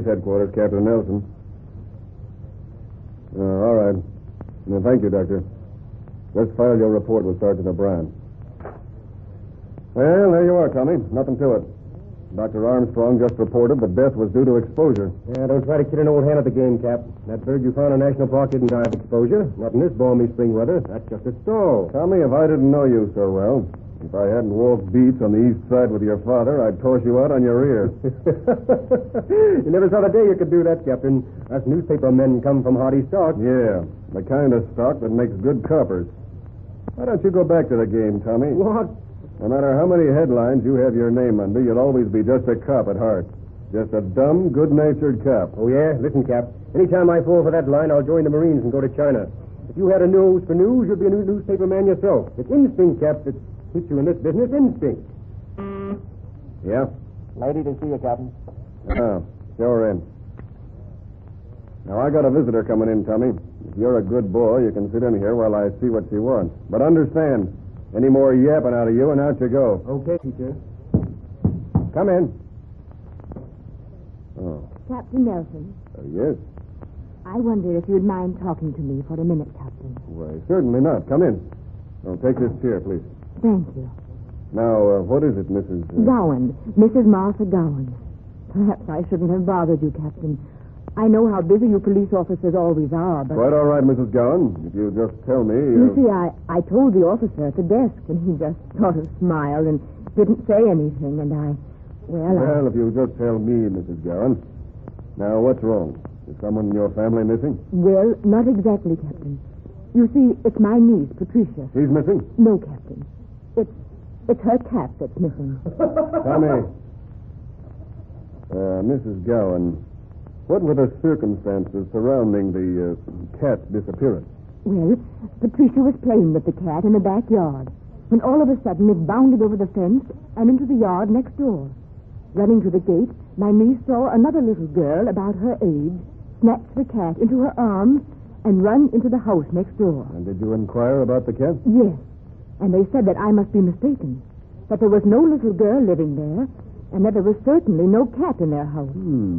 police headquarters, Captain Nelson. All right. Well, thank you, Doctor. Just file your report with Sergeant O'Brien. Well, there you are, Tommy. Nothing to it. Dr. Armstrong just reported that death was due to exposure. Yeah, don't try to kid an old hand at the game, Cap. That bird you found in National Park didn't die of exposure. Not in this balmy spring weather. That's just a stall. Tommy, if I didn't know you so well, if I hadn't walked beats on the east side with your father, I'd toss you out on your ear. You never saw the day you could do that, Captain. Us newspaper men come from hardy stock. Yeah, the kind of stock that makes good coppers. Why don't you go back to the game, Tommy? What? No matter how many headlines you have your name under, you'll always be just a cop at heart. Just a dumb, good-natured cop. Oh, yeah? Listen, Cap. Anytime I fall for that line, I'll join the Marines and go to China. If you had a nose for news, you'd be a newspaper man yourself. It's instinct, Cap, that keeps you in this business. Instinct. Yeah? Lady to see you, Captain. Oh, show her in. Now, I got a visitor coming in, Tommy. If you're a good boy, you can sit in here while I see what she wants. But understand, any more yapping out of you, and out you go. Okay, teacher. Come in. Oh. Captain Nelson, Yes? I wonder if you'd mind talking to me for a minute, Captain. Why, certainly not. Come in. Now, take this chair, please. Thank you. Now, what is it, Mrs. Gowan, Mrs. Martha Gowan. Perhaps I shouldn't have bothered you, Captain. I know how busy you police officers always are, but... Quite all right, Mrs. Gowan. If you'll just tell me... You see, I told the officer at the desk, and he just sort of smiled and didn't say anything, and Well, if you'll just tell me, Mrs. Gowan. Now, what's wrong? Is someone in your family missing? Well, not exactly, Captain. You see, it's my niece, Patricia. She's missing? No, Captain. It's her cat that's missing. Tommy. Mrs. Gowan, what were the circumstances surrounding the cat's disappearance? Well, Patricia was playing with the cat in the backyard when all of a sudden it bounded over the fence and into the yard next door. Running to the gate, my niece saw another little girl about her age snatch the cat into her arms and run into the house next door. And did you inquire about the cat? Yes, and they said that I must be mistaken, that there was no little girl living there, and that there was certainly no cat in their house.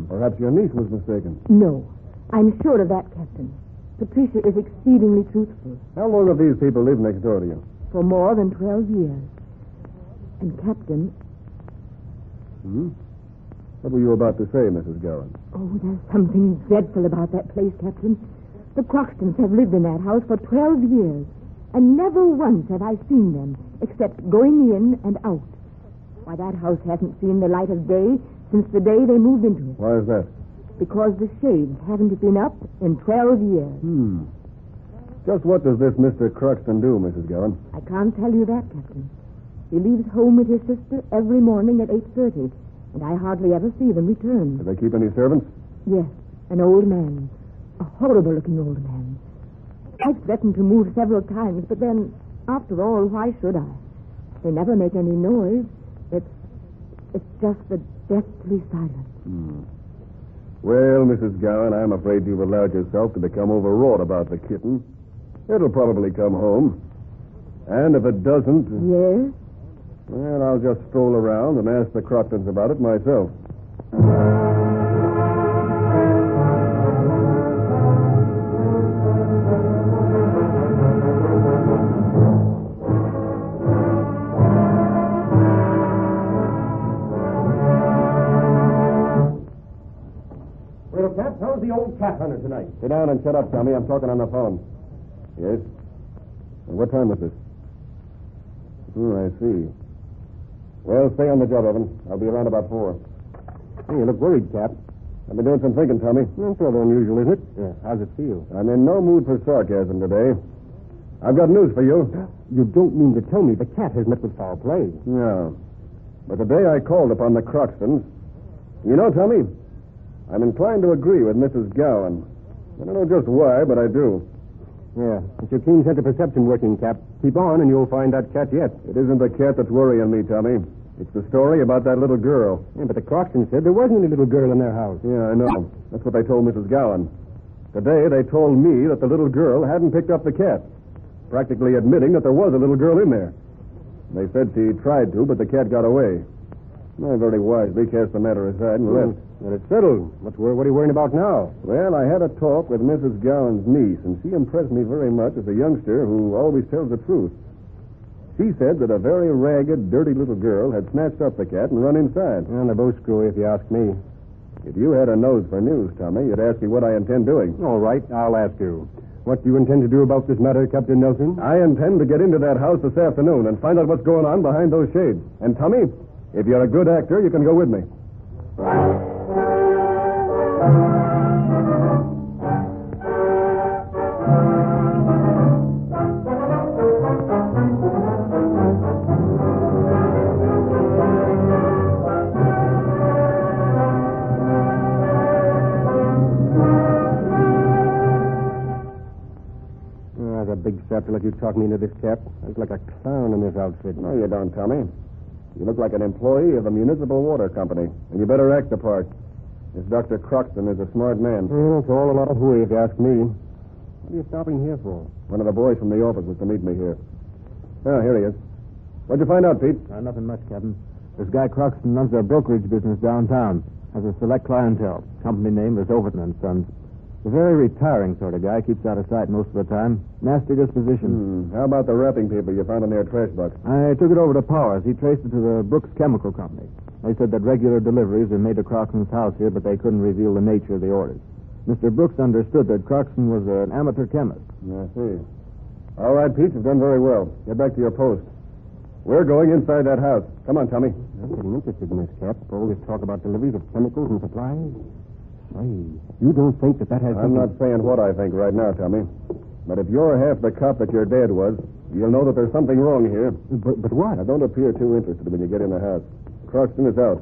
Perhaps your niece was mistaken. No, I'm sure of that, Captain. Patricia is exceedingly truthful. How long have these people lived next door to you? For more than 12 years. And, Captain... What were you about to say, Mrs. Gowan? Oh, there's something dreadful about that place, Captain. The Croxtons have lived in that house for 12 years, and never once have I seen them, except going in and out. Why, that house hasn't seen the light of day since the day they moved into it. Why is that? Because the shades haven't been up in 12 years. Just what does this Mr. Croxton do, Mrs. Gowan? I can't tell you that, Captain. He leaves home with his sister every morning at 8:30, and I hardly ever see them return. Do they keep any servants? Yes, an old man. A horrible-looking old man. I've threatened to move several times, but then, after all, why should I? They never make any noise. It's just the deathly silence. Well, Mrs. Gowan, I'm afraid you've allowed yourself to become overwrought about the kitten. It'll probably come home. And if it doesn't... Yes? Well, I'll just stroll around and ask the Croxtons about it myself. Well, Cap, how's the old cat hunter tonight? Sit down and shut up, Tommy. I'm talking on the phone. Yes? And what time is this? I see. Well, stay on the job, Evan. I'll be around about 4. Hey, you look worried, Cap. I've been doing some thinking, Tommy. That's rather unusual, isn't it? Yeah. How's it feel? I'm in no mood for sarcasm today. I've got news for you. You don't mean to tell me the cat has met with foul play? No. But the day I called upon the Croxtons, you know, Tommy, I'm inclined to agree with Mrs. Gowan. I don't know just why, but I do. Yeah, it's your keen sense of perception working, Cap. Keep on, and you'll find that cat yet. It isn't the cat that's worrying me, Tommy. It's the story about that little girl. Yeah, but the Croxtons said there wasn't any little girl in their house. Yeah, I know. That's what they told Mrs. Gowan. Today, they told me that the little girl hadn't picked up the cat, practically admitting that there was a little girl in there. They said she tried to, but the cat got away. I very wisely cast the matter aside and left. Well, it's settled. What are you worrying about now? Well, I had a talk with Mrs. Gowan's niece, and she impressed me very much as a youngster who always tells the truth. She said that a very ragged, dirty little girl had snatched up the cat and run inside. Well, they're both screwy, if you ask me. If you had a nose for news, Tommy, you'd ask me what I intend doing. All right, I'll ask you. What do you intend to do about this matter, Captain Nelson? I intend to get into that house this afternoon and find out what's going on behind those shades. And, Tommy, if you're a good actor, you can go with me. A big fat to let you talk me into this, Cap. I look like a clown in this outfit. No, you don't, Tommy. You look like an employee of a municipal water company, and you better act the part. This Dr. Croxton is a smart man. Well, it's all a lot of hooey, if you ask me. What are you stopping here for? One of the boys from the office was to meet me here. Oh, here he is. What'd you find out, Pete? Nothing much, Captain. This guy Croxton runs a brokerage business downtown. Has a select clientele. Company name is Overton and Sons. A very retiring sort of guy. Keeps out of sight most of the time. Nasty disposition. How about the wrapping paper you found in their trash box? I took it over to Powers. He traced it to the Brooks Chemical Company. They said that regular deliveries were made to Croxton's house here, but they couldn't reveal the nature of the orders. Mr. Brooks understood that Croxton was an amateur chemist. I see. All right, Pete, you've done very well. Get back to your post. We're going inside that house. Come on, Tommy. I'm getting interested in this, Cap. All this talk about deliveries of chemicals and supplies. Say, you don't think that has... I'm not saying what I think right now, Tommy. But if you're half the cop that your dad was, you'll know that there's something wrong here. But what? Now, don't appear too interested when you get in the house. Croxton is out.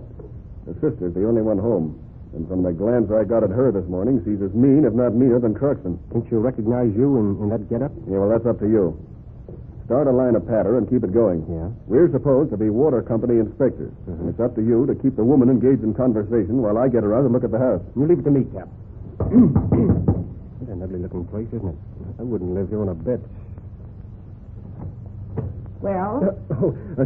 The sister's the only one home. And from the glance I got at her this morning, she's as mean, if not meaner, than Croxton. Think she'll recognize you in that getup? Yeah, well, that's up to you. Start a line of patter and keep it going. Yeah? We're supposed to be water company inspectors. And it's up to you to keep the woman engaged in conversation while I get around and look at the house. You leave it to me, Cap. It's an ugly-looking place, isn't it? I wouldn't live here on a bed. Well?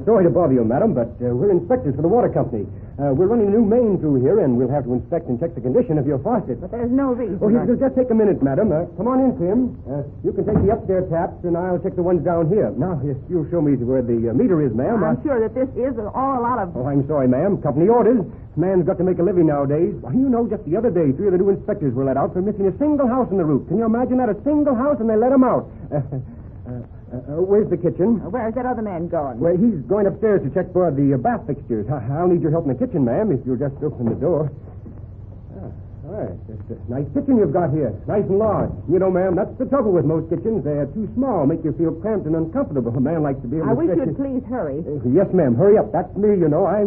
Sorry to bother you, madam, but we're inspectors for the water company. We're running a new main through here, and we'll have to inspect and check the condition of your faucet. But there's no reason. Oh, just take a minute, madam. Come on in, Tim. You can take the upstairs taps, and I'll check the ones down here. Now, if you'll show me where the meter is, ma'am. I'm sure that this is all a lot of... Oh, I'm sorry, ma'am. Company orders. Man's got to make a living nowadays. Why, you know, just the other day, 3 of the new inspectors were let out for missing a single house in the roof. Can you imagine that? A single house, and they let them out. Where's the kitchen? Where's that other man going? Well, he's going upstairs to check for the bath fixtures. I'll need your help in the kitchen, ma'am, if you'll just open the door. All right. It's a nice kitchen you've got here. Nice and large. You know, ma'am, that's the trouble with most kitchens. They're too small, make you feel cramped and uncomfortable. A man likes to be able to... I wish you'd please hurry. Yes, ma'am. Hurry up. That's me, you know. I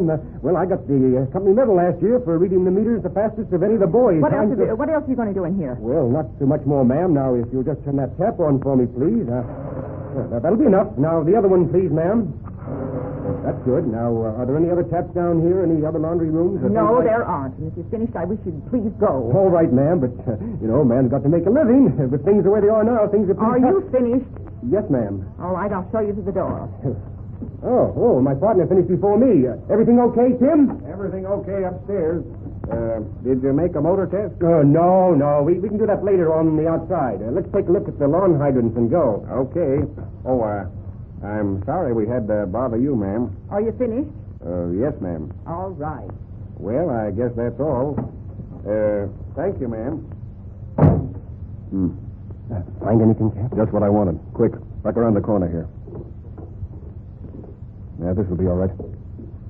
got the company medal last year for reading the meters the fastest of any of the boys. What else are you going to do in here? Well, not too much more, ma'am. Now, if you'll just turn that tap on for me, please. That'll be enough. Now, the other one, please, ma'am. That's good. Now, are there any other taps down here? Any other laundry rooms? No, there aren't. And if you're finished, I wish you'd please go. All right, ma'am, but, man's got to make a living. With things the way they are now, things are pretty Are you finished? Yes, ma'am. All right, I'll show you to the door. Oh, my partner finished before me. Everything okay, Tim? Everything okay upstairs. Did you make a motor test? No. We can do that later on the outside. Let's take a look at the lawn hydrants and go. Okay. Oh, I'm sorry we had to bother you, ma'am. Are you finished? Yes, ma'am. All right. Well, I guess that's all. Thank you, ma'am. Find anything, Cap? Just what I wanted. Quick, back around the corner here. Yeah, this will be all right.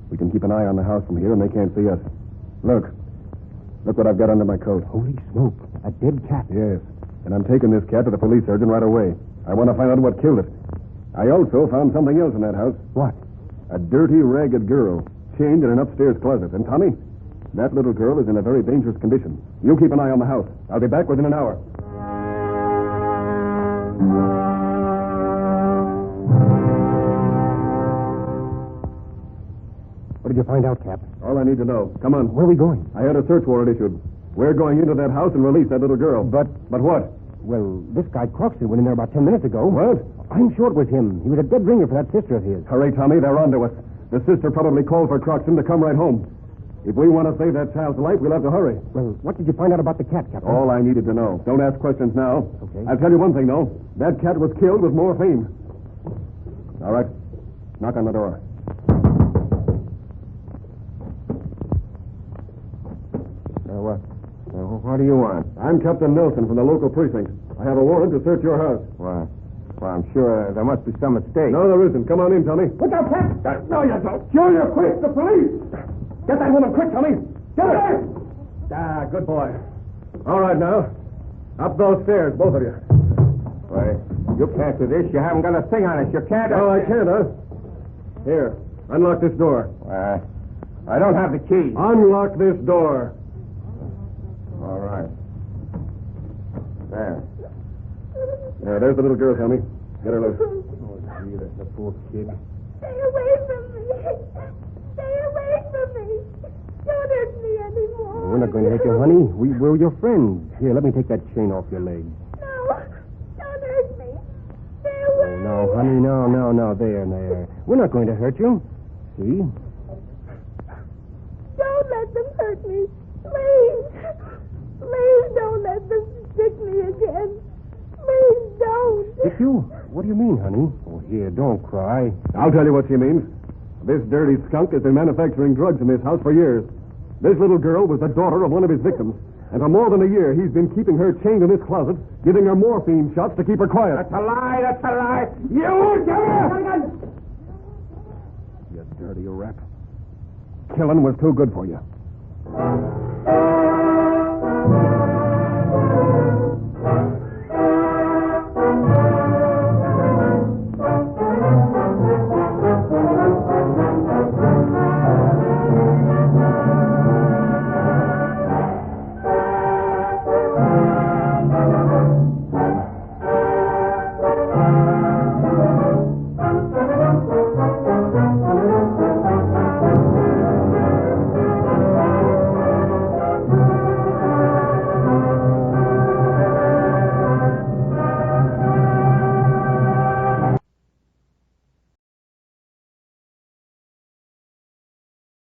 We can keep an eye on the house from here, and they can't see us. Look what I've got under my coat. Holy smoke. A dead cat. Yes, and I'm taking this cat to the police surgeon right away. I want to find out what killed it. I also found something else in that house. What? A dirty, ragged girl, chained in an upstairs closet. And, Tommy, that little girl is in a very dangerous condition. You keep an eye on the house. I'll be back within an hour. What did you find out, Cap? All I need to know. Come on. Where are we going? I had a search warrant issued. We're going into that house and release that little girl. But what? Well, this guy Croxton went in there about 10 minutes ago. What? I'm sure it was him. He was a dead ringer for that sister of his. Hurry, Tommy. They're on to us. The sister probably called for Croxton to come right home. If we want to save that child's life, we'll have to hurry. Well, what did you find out about the cat, Captain? All I needed to know. Don't ask questions now. Okay. I'll tell you one thing, though. That cat was killed with morphine. All right. Knock on the door. What do you want? I'm Captain Nelson from the local precinct. I have a warrant to search your house. Well, I'm sure there must be some mistake. No, there isn't. Come on in, Tommy. Look out, Pat! No, you don't. Junior, quick, the police! Get that woman quick, Tommy! Get her! Ah, good boy. All right, now. Up those stairs, both of you. Why, you can't do this. You haven't got a thing on us. You can't... Oh, I can't, huh? Here, unlock this door. I don't have the key. Unlock this door. All right. There. There's the little girl, Tommy. Get her loose. Oh, gee, that's a poor kid. Stay away from me. Stay away from me. Don't hurt me anymore. We're not going to hurt you, honey. We're your friends. Here, let me take that chain off your leg. No. Don't hurt me. Stay away. No, honey, no. There. We're not going to hurt you. See? Don't let them hurt me. Please. Please don't let them stick me again. Please don't. Stick you? What do you mean, honey? Oh, here, don't cry. I'll tell you what she means. This dirty skunk has been manufacturing drugs in this house for years. This little girl was the daughter of one of his victims. And for more than a year, he's been keeping her chained in this closet, giving her morphine shots to keep her quiet. That's a lie. You get her! You dirty rat. Killing was too good for you.